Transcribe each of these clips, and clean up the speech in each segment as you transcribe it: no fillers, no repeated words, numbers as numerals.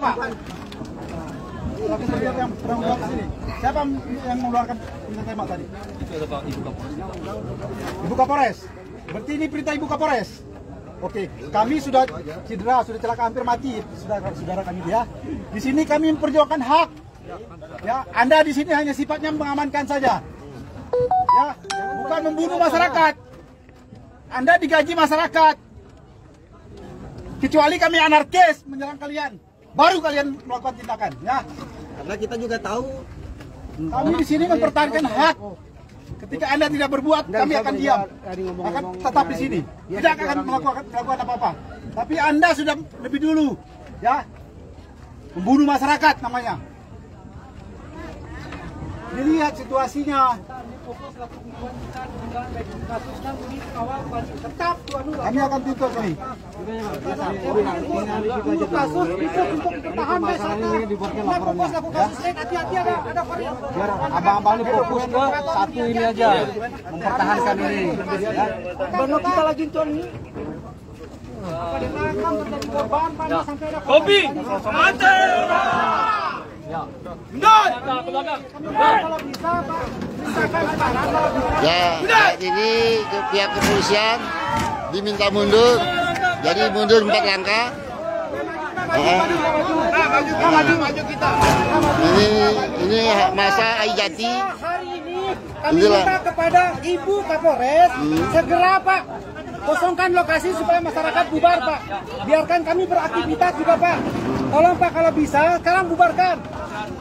Pak. Tapi saya lihat yang pernah membuat di sini. Siapa yang mengeluarkan perintah tembak tadi? Itu ada Pak Ibu Kapolres. Ibu Kapolres. Berarti ini perintah Ibu Kapolres. Oke, kami sudah cedera, sudah celaka hampir mati, saudara kami ya. Di sini kami memperjuangkan hak. Ya, Anda di sini hanya sifatnya mengamankan saja. Ya, bukan membunuh masyarakat. Anda digaji masyarakat. Kecuali kami anarkis menyerang kalian, baru kalian melakukan tindakan, ya. Karena kita juga tahu Kami di sini mempertahankan hak. Ketika Anda tidak berbuat, kami akan diam, akan tetap di sini, tidak akan melakukan apa-apa. Tapi Anda sudah lebih dulu, ya, membunuh masyarakat namanya. Dilihat situasinya. Kami akan tutup kami. Kasus itu untuk bertahan hati-hati ada varian. biar abang-abang ini fokus ke satu ini aja, mempertahankan ini. Karena kita lagi tuan ini. Apa dimakan terjadi korban banyak sampai ada Kopi, mati. kalau bisa Pak, misalkan sekarang kalau bisa. Ya, saat ini pihak kepolisian diminta mundur, jadi mundur 4 langkah. Maju kita. Ini masa Aijati. Hari ini kami minta kepada Ibu Kapolres segera Pak kosongkan lokasi supaya masyarakat bubar Pak. Biarkan kami beraktivitas juga Pak. Tolong Pak kalau bisa sekarang bubarkan.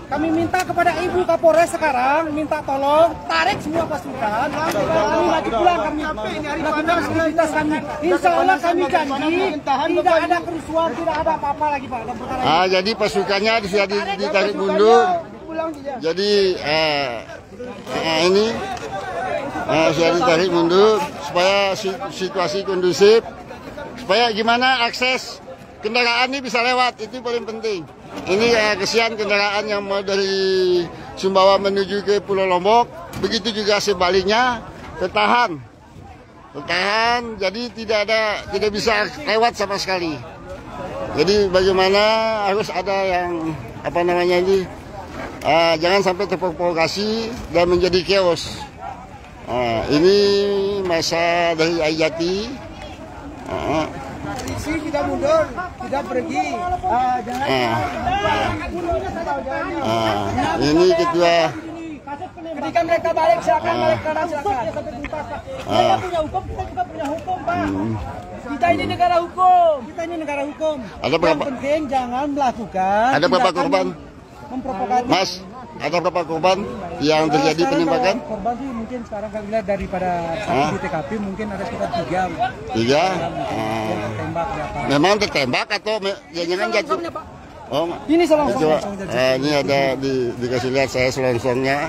Kami minta kepada Ibu Kapolres sekarang minta tolong tarik semua pasukan. Kami maju pulang kami lakukan aktivitas kami. Insya Allah kami janji tidak ada kerusuhan, tidak ada apa-apa lagi Pak. Jadi pasukannya sudah ditarik mundur. Jadi ini sudah ditarik mundur supaya situasi kondusif. Supaya gimana akses kendaraan ini bisa lewat, itu paling penting. Ini kesian kendaraan yang mau dari Sumbawa menuju ke Pulau Lombok, begitu juga sebaliknya tertahan, jadi tidak bisa lewat sama sekali. Jadi bagaimana harus ada yang jangan sampai terprovokasi dan menjadi chaos. Ini masa dari Aijati. Polisi tidak mundur, tidak pergi. Ini ketua. Ketika mereka balik silakan balik kanan silakan. Mereka punya hukum, kita juga punya hukum Pak. Kita ini negara hukum. Ada berapa? Yang penting jangan melakukan. Ada berapa korban? Memprovokasi. Mas, ada berapa korban yang terjadi penembakan? Korban sih mungkin sekarang kami lihat daripada saksi di TKP mungkin ada sekitar 3. 3. Tembak berapa? Memang tertembak atau jangan jatuh? Oh, Ini selongsong. coba. Ini ada dikasih lihat saya selongsongnya.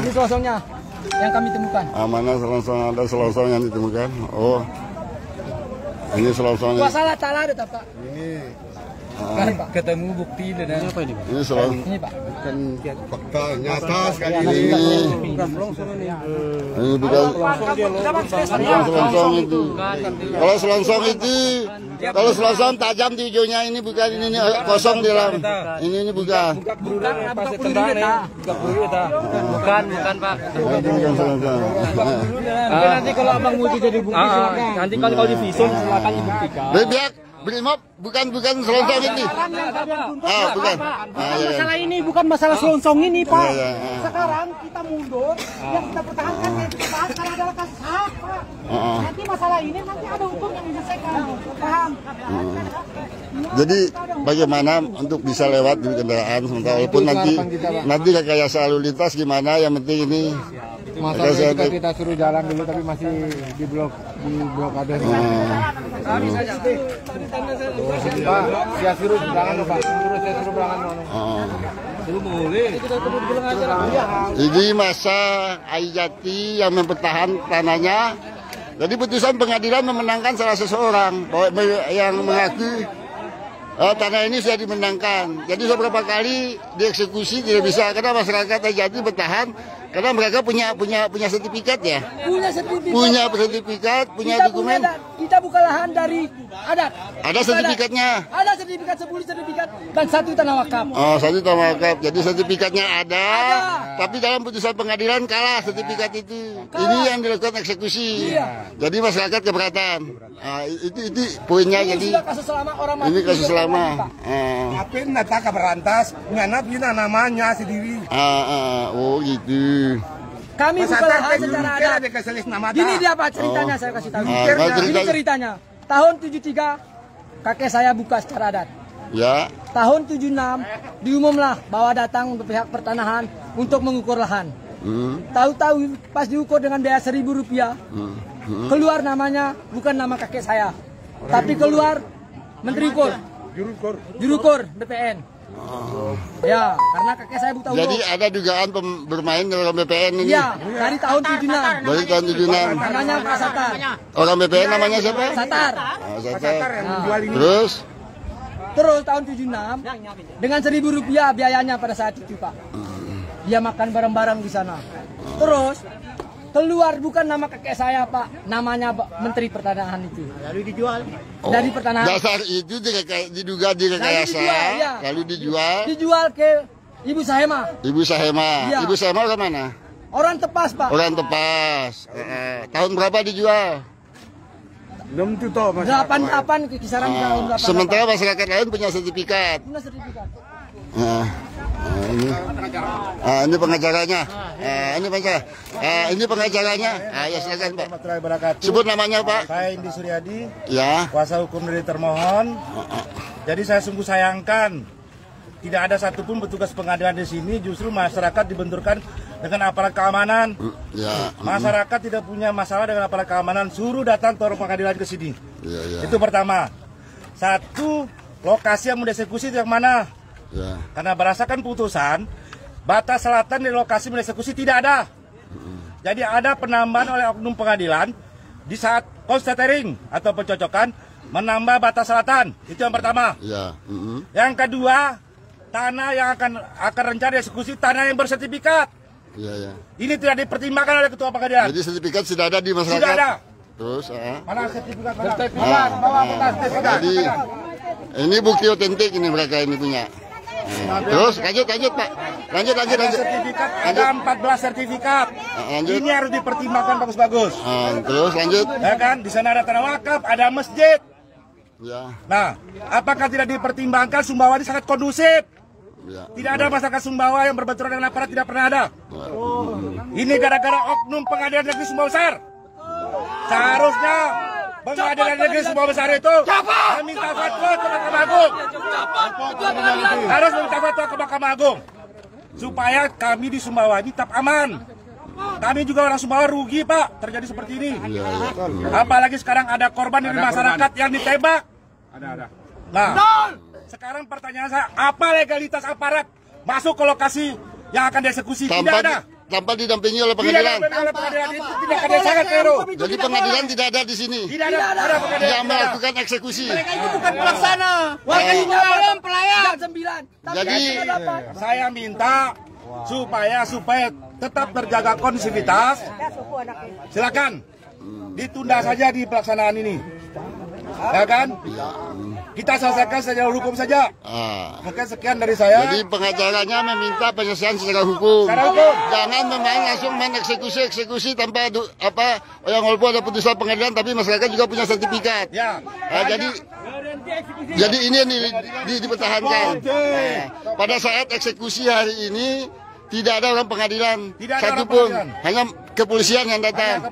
Ini selongsongnya yang kami temukan. Mana selongsong, ada selongsong yang ditemukan? Oh, ini selongsongnya. Masalah salah ada Pak. Kan ketemu bukti dan apa ini? Ini selongsong. Ini Pak. Bukan fakta nyata sekali ini. Ini bukan selongsong itu. Kalau selongsong tajam di ujungnya, ini bukan, ini kosong di dalam. Ini bukan. Bukan Pak. Ini bukan selongsong. Nanti kalau abang mau jadi bukti silakan. Nanti kalau di visum silakan dibuktikan. Biar Brimob bukan selongsong ini. Bukan. Masalah ini bukan masalah selongsong ini Pak. Iya. Sekarang kita mundur, yang kita pertahankan yang kita pertahankan adalah kasus hak Pak. Nanti masalah ini nanti ada hukum yang diselesaikan. Paham? Jadi bagaimana untuk bisa lewat di kendaraan sementara walaupun nanti rekayasa lalu lintas gimana, yang penting ini Masalahnya juga kita suruh jalan dulu tapi masih di blokade. Pak, saya suruh jalan Pak. Saya suruh berangkat. Jadi masa Aijati yang mempertahankan tanahnya. Jadi putusan pengadilan memenangkan salah seseorang yang mengaku tanah ini sudah dimenangkan. Jadi beberapa kali dieksekusi tidak bisa karena masyarakat Aijati bertahan Karena mereka punya sertifikat ya. Punya sertifikat. Punya sertifikat, punya dokumen. Kita buka lahan dari adat. Ada sertifikatnya. Ada sertifikat 10 sertifikat dan 1 tanah wakaf. Oh, 1 tanah wakaf. Jadi sertifikatnya ada. Tapi dalam putusan pengadilan kalah sertifikat itu. Ini yang dilakukan eksekusi. Iya. Jadi masyarakat keberatan. Itu poinnya. Ini Jadi sudah kasus lama orang mati. ini kasus lama. Tapi nata keberantas, nganap kita namanya sendiri. Oh gitu. Kami buka lahan secara adat. Gini dia Pak ceritanya, saya kasih tahu. Ini ceritanya. Tahun 73 kakek saya buka secara adat. Ya. Tahun 76 diumumlah bahwa datang pihak pertanahan untuk mengukur lahan. Tahu-tahu pas diukur dengan biaya Rp1.000, keluar namanya bukan nama kakek saya, tapi keluar Menteri Ukur, Jurukur BPN. Ya, karena kakek saya buta Jadi huruf. ada dugaan bermain dalam BPN ini. Iya, dari tahun 76. Dari tahun 76. Namanya Pak Satar. Orang BPN namanya siapa? Satar. Satar. Terus? Terus tahun 76 dengan Rp1.000 biayanya pada saat itu Pak. Dia makan bareng-bareng di sana. Terus keluar bukan nama kakek saya Pak, namanya Menteri Pertanahan itu. Lalu dijual. Dari pertanahan. Dasar itu diduga direkayasa, ya. lalu dijual. Dijual ke Ibu Sahema. Ibu Sahema. Ya. Ibu Sahema orang mana? Orang Tepas Pak. Orang Tepas. Tahun berapa dijual? 88 kisaran tahun 88. Sementara masyarakat lain punya sertifikat. Punya sertifikat. Ini pengacaranya. Ini pengacaranya. Ya silakan Pak. Sebut namanya Pak. Saya Indi Suryadi, Ya. kuasa hukum dari termohon. Jadi saya sungguh sayangkan tidak ada satupun petugas pengadilan di sini, justru masyarakat dibenturkan dengan aparat keamanan. Ya. Masyarakat tidak punya masalah dengan aparat keamanan, suruh datang ke orang pengadilan ke sini. Ya. Itu pertama. Satu, lokasi yang mau dieksekusi itu yang mana? Ya. Karena berdasarkan putusan, batas selatan di lokasi mengeksekusi tidak ada. Jadi ada penambahan oleh oknum pengadilan di saat constatering atau pencocokan menambah batas selatan. Itu yang pertama. Ya. Yang kedua, tanah yang akan rencana eksekusi tanah yang bersertifikat. Ya. Ini tidak dipertimbangkan oleh ketua pengadilan. Jadi sertifikat sudah ada di masyarakat. Tidak ada. Terus, Mana sertifikat? Bawa sertifikat. Jadi ini bukti otentik ini mereka ini punya. Terus lanjut Pak. Lanjut. Sertifikat ada 14 sertifikat. Lanjut. Ini harus dipertimbangkan bagus-bagus. Terus lanjut. Ya kan, di sana ada tanah wakaf, ada masjid. Ya. Nah, apakah tidak dipertimbangkan Sumbawa ini sangat kondusif? Ya. Tidak ada masyarakat Sumbawa yang berbenturan dengan aparat, tidak pernah ada. Ini gara-gara oknum pengadilan negeri Sumbawa Besar. Seharusnya pengadilan negeri Sumbawa Besar itu meminta fatwa ke Mahkamah Agung. Harus meminta fatwa ke Mahkamah Agung supaya kami di Sumbawa ini tetap aman. Kami juga orang Sumbawa rugi Pak terjadi seperti ini. Apalagi sekarang ada korban dari masyarakat yang ditembak. Nah, sekarang pertanyaan saya, apa legalitas aparat masuk ke lokasi yang akan dieksekusi? Tidak ada. Tanpa didampingi oleh pengadilan. Itu tidak ada, sangat keliru. Jadi pengadilan tidak ada di sini. Tidak ada pengadilan. Yang melakukan eksekusi. Mereka itu bukan pelaksana. Wakilnya pelayan. Jam 9. Jadi Saya minta supaya tetap terjaga kondusivitas. Silakan ditunda saja di pelaksanaan ini. Ya kan? Kita selesaikan secara hukum saja. Mungkin sekian dari saya. Jadi pengacaranya meminta penyelesaian secara hukum. Jangan langsung main eksekusi tanpa yang walaupun ada putusan pengadilan tapi masyarakat juga punya sertifikat. Ya. Jadi ini yang dipertahankan. Pada saat eksekusi hari ini tidak ada orang pengadilan satupun, hanya kepolisian yang datang.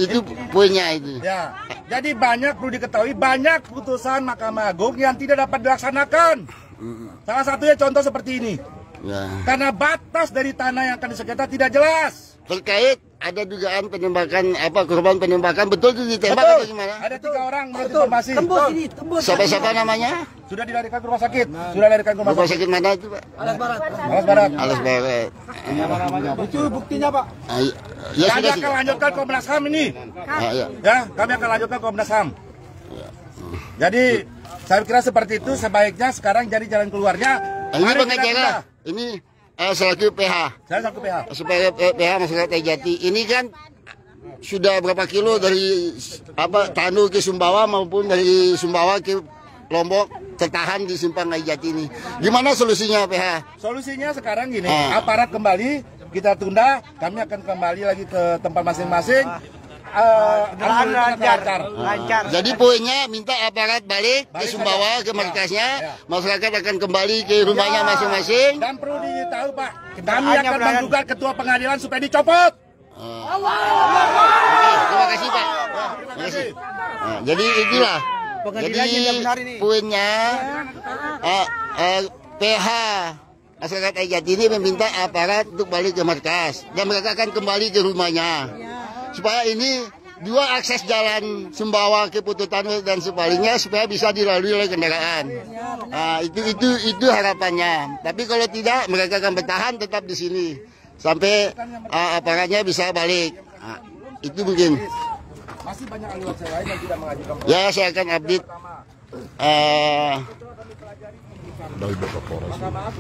Itu poinnya itu. Ya. Jadi perlu diketahui banyak putusan Mahkamah Agung yang tidak dapat dilaksanakan. Salah satunya contoh seperti ini. Ya. Karena batas dari tanah yang akan disengketa tidak jelas. Terkait ada dugaan penembakan korban penembakan betul itu ditembak atau gimana? Ada 3 orang menurut informasi. Tembus. Siapa namanya? Sudah dilarikan ke rumah sakit. Rumah sakit mana itu Pak? Alas Barat. Alas Barat. Itu buktinya Pak. Ya Kami sudah. akan lanjutkan Komnas HAM ini. Ya, kami akan lanjutkan Komnas HAM. Jadi saya kira seperti itu, sebaiknya sekarang jadi jalan keluarnya. Ini pengacara. Ini selaku PH. Saya selaku PH. Supaya PH masyarakat Jati ini kan sudah berapa kilo dari Tanu ke Sumbawa maupun dari Sumbawa ke Lombok tertahan di simpang Jati ini. Gimana solusinya PH? Solusinya sekarang gini, aparat kembali kita tunda, kami akan kembali lagi ke tempat masing-masing. Lancar. Jadi poinnya minta aparat balik ke Sumbawa ke markasnya, masyarakat akan kembali ke rumahnya masing-masing. Dan perlu ditahu Pak, kami akan menggugat ketua pengadilan supaya dicopot. Oke, terima kasih Pak. Terima kasih. Nah, jadi inilah. Jadi poinnya PH masyarakat Jati ini meminta aparat untuk balik ke markas dan mereka akan kembali ke rumahnya. Supaya ini dua akses jalan Sumbawa ke Putu Tanu dan sebaliknya supaya bisa dilalui oleh kendaraan. Nah, itu harapannya. Tapi kalau tidak mereka akan bertahan tetap di sini sampai aparatnya bisa balik. Nah, itu mungkin. Masih banyak ahli waris lain yang tidak mengajukan. Ya, saya akan update.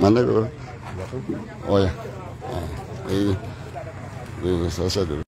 Mana dulu? Oh ya. Selesai dulu.